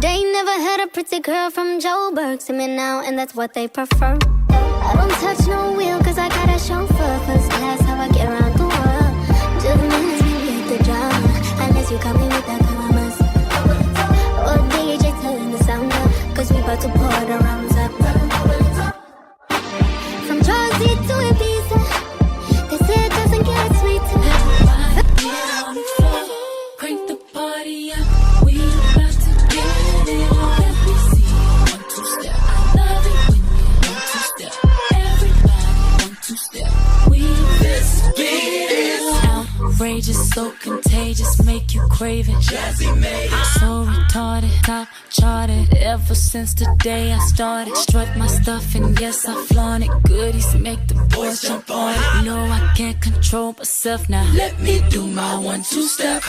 They never had a pretty girl from Joburg. See me now, and that's what they prefer. I don't touch no wheel, cause I got a chauffeur. First class, how I get around the world. Just minutes, maybe hit the drama. Unless you come in with that commas. Or DJ telling the sound up, cause we about to pour the rounds up. From Jersey to Ibiza, they say it doesn't get sweeter. Get on the floor, crank the party up. We about to get it on. Let me see you 1, 2 step. I love it when you 1, 2 step. Everybody 1, 2 step. We let's get it on. Outrageous, so contagious, make you crave it. Jazzy made it. So retarded, top charted. Ever since the day I started, strut my stuff and yes I flaunt it. Goodies make the boys jump on it. You know I can't control myself now. Let me do my 1, 2 step.